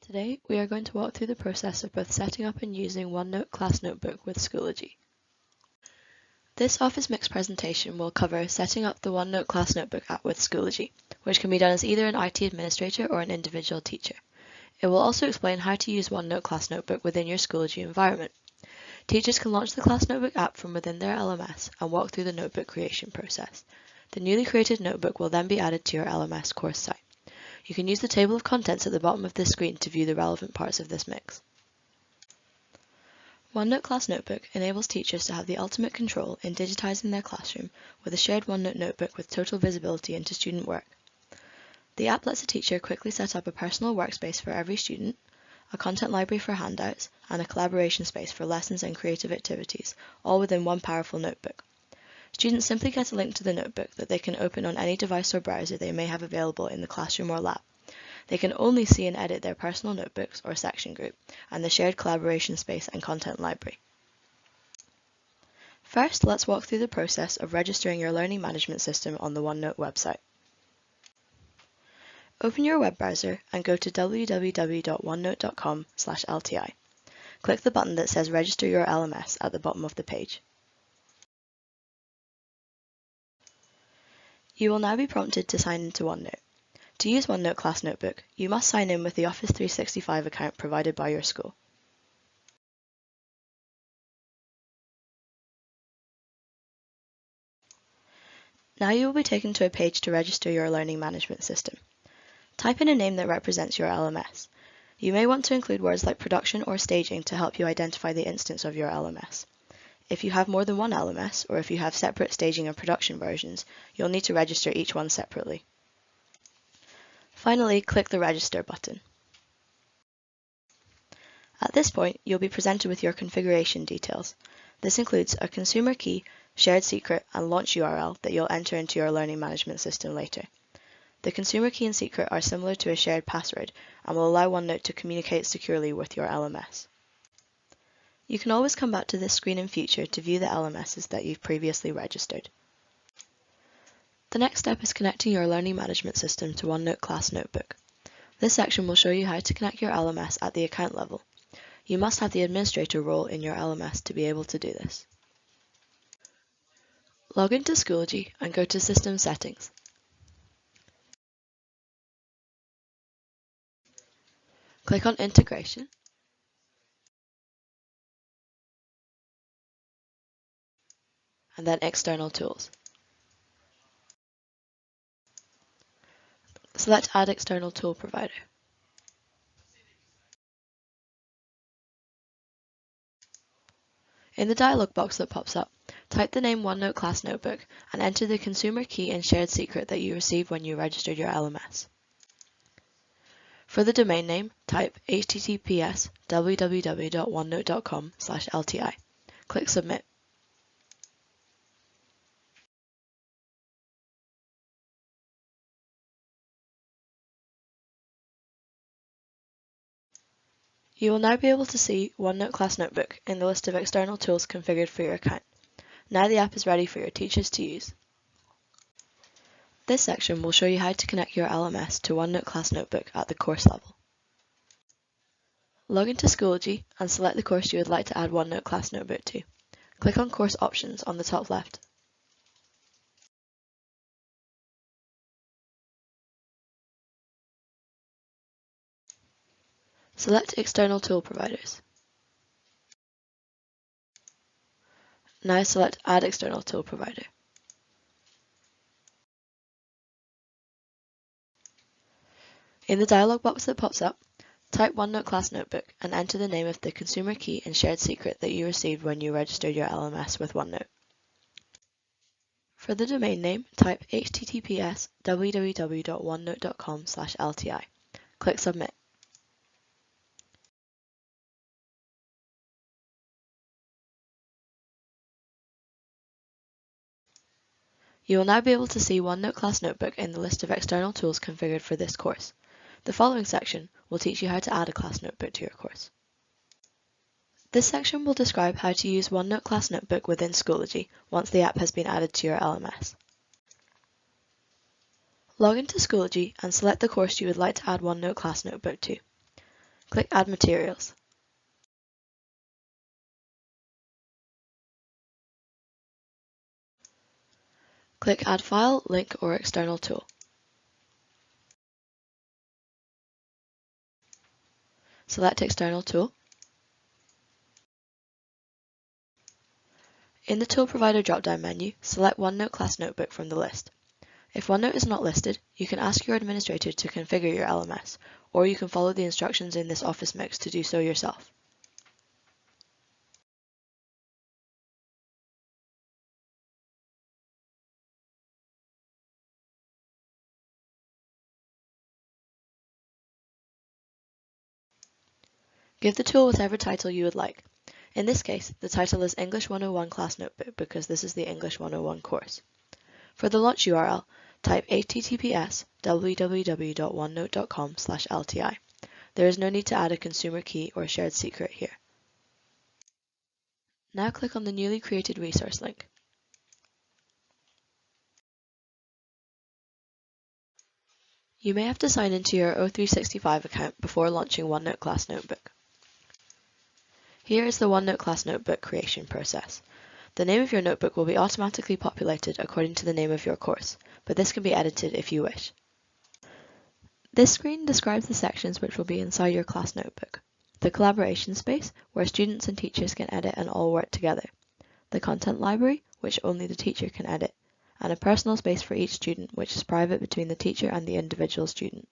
Today, we are going to walk through the process of both setting up and using OneNote Class Notebook with Schoology. This Office Mix presentation will cover setting up the OneNote Class Notebook app with Schoology, which can be done as either an IT administrator or an individual teacher. It will also explain how to use OneNote Class Notebook within your Schoology environment. Teachers can launch the Class Notebook app from within their LMS and walk through the notebook creation process. The newly created notebook will then be added to your LMS course site. You can use the table of contents at the bottom of this screen to view the relevant parts of this mix. OneNote Class Notebook enables teachers to have the ultimate control in digitizing their classroom with a shared OneNote notebook with total visibility into student work. The app lets a teacher quickly set up a personal workspace for every student, a content library for handouts, and a collaboration space for lessons and creative activities, all within one powerful notebook. Students simply get a link to the notebook that they can open on any device or browser they may have available in the classroom or lab. They can only see and edit their personal notebooks or section group, and the shared collaboration space and content library. First, let's walk through the process of registering your learning management system on the OneNote website. Open your web browser and go to www.onenote.com/LTI. Click the button that says Register Your LMS at the bottom of the page. You will now be prompted to sign into OneNote. To use OneNote Class Notebook, you must sign in with the Office 365 account provided by your school. Now you will be taken to a page to register your learning management system. Type in a name that represents your LMS. You may want to include words like production or staging to help you identify the instance of your LMS. If you have more than one LMS, or if you have separate staging and production versions, you'll need to register each one separately. Finally, click the Register button. At this point, you'll be presented with your configuration details. This includes a consumer key, shared secret, and launch URL that you'll enter into your learning management system later. The consumer key and secret are similar to a shared password and will allow OneNote to communicate securely with your LMS. You can always come back to this screen in future to view the LMSs that you've previously registered. The next step is connecting your learning management system to OneNote Class Notebook. This section will show you how to connect your LMS at the account level. You must have the administrator role in your LMS to be able to do this. Log into Schoology and go to System Settings. Click on Integration and then External Tools. Select Add External Tool Provider. In the dialog box that pops up, type the name OneNote Class Notebook and enter the consumer key and shared secret that you received when you registered your LMS. For the domain name, type https://www.onenote.com/LTI. Click Submit. You will now be able to see OneNote Class Notebook in the list of external tools configured for your account. Now the app is ready for your teachers to use. This section will show you how to connect your LMS to OneNote Class Notebook at the course level. Log into Schoology and select the course you would like to add OneNote Class Notebook to. Click on Course Options on the top left. Select External Tool Providers. Now select Add External Tool Provider. In the dialog box that pops up, type OneNote Class Notebook and enter the name of the consumer key and shared secret that you received when you registered your LMS with OneNote. For the domain name, type https://www.onenote.com/LTI. Click Submit. You will now be able to see OneNote Class Notebook in the list of external tools configured for this course. The following section will teach you how to add a class notebook to your course. This section will describe how to use OneNote Class Notebook within Schoology once the app has been added to your LMS. Log into Schoology and select the course you would like to add OneNote Class Notebook to. Click Add Materials. Click Add File, Link, or External Tool. Select External Tool. In the Tool Provider drop-down menu, select OneNote Class Notebook from the list. If OneNote is not listed, you can ask your administrator to configure your LMS, or you can follow the instructions in this Office Mix to do so yourself. Give the tool whatever title you would like. In this case, the title is English 101 Class Notebook because this is the English 101 course. For the launch URL, type https://www.onenote.com/lti. There is no need to add a consumer key or shared secret here. Now click on the newly created resource link. You may have to sign into your O365 account before launching OneNote Class Notebook. Here is the OneNote Class Notebook creation process. The name of your notebook will be automatically populated according to the name of your course, but this can be edited if you wish. This screen describes the sections which will be inside your class notebook. The collaboration space, where students and teachers can edit and all work together. The content library, which only the teacher can edit. And a personal space for each student, which is private between the teacher and the individual student.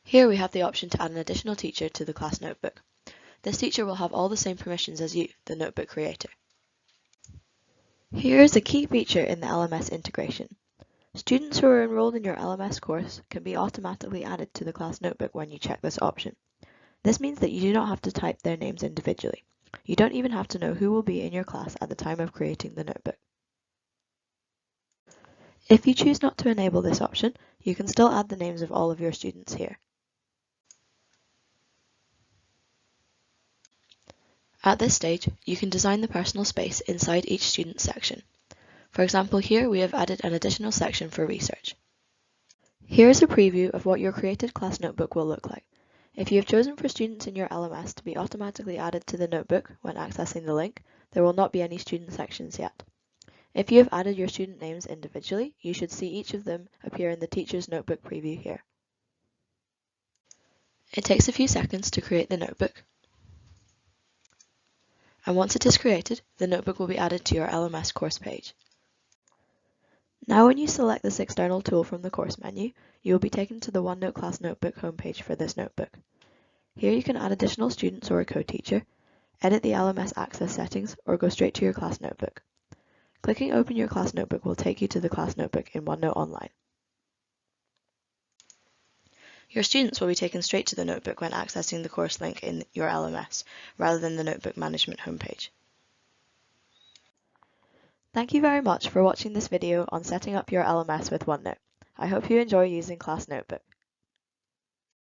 Here we have the option to add an additional teacher to the class notebook. This teacher will have all the same permissions as you, the notebook creator. Here is a key feature in the LMS integration. Students who are enrolled in your LMS course can be automatically added to the class notebook when you check this option. This means that you do not have to type their names individually. You don't even have to know who will be in your class at the time of creating the notebook. If you choose not to enable this option, you can still add the names of all of your students here. At this stage, you can design the personal space inside each student section. For example, here we have added an additional section for research. Here is a preview of what your created class notebook will look like. If you have chosen for students in your LMS to be automatically added to the notebook when accessing the link, there will not be any student sections yet. If you have added your student names individually, you should see each of them appear in the teacher's notebook preview here. It takes a few seconds to create the notebook. And once it is created, the notebook will be added to your LMS course page. Now when you select this external tool from the course menu, you will be taken to the OneNote Class Notebook homepage for this notebook. Here you can add additional students or a co-teacher, edit the LMS access settings, or go straight to your class notebook. Clicking Open Your Class Notebook will take you to the class notebook in OneNote Online. Your students will be taken straight to the notebook when accessing the course link in your LMS, rather than the Notebook Management homepage. Thank you very much for watching this video on setting up your LMS with OneNote. I hope you enjoy using Class Notebook.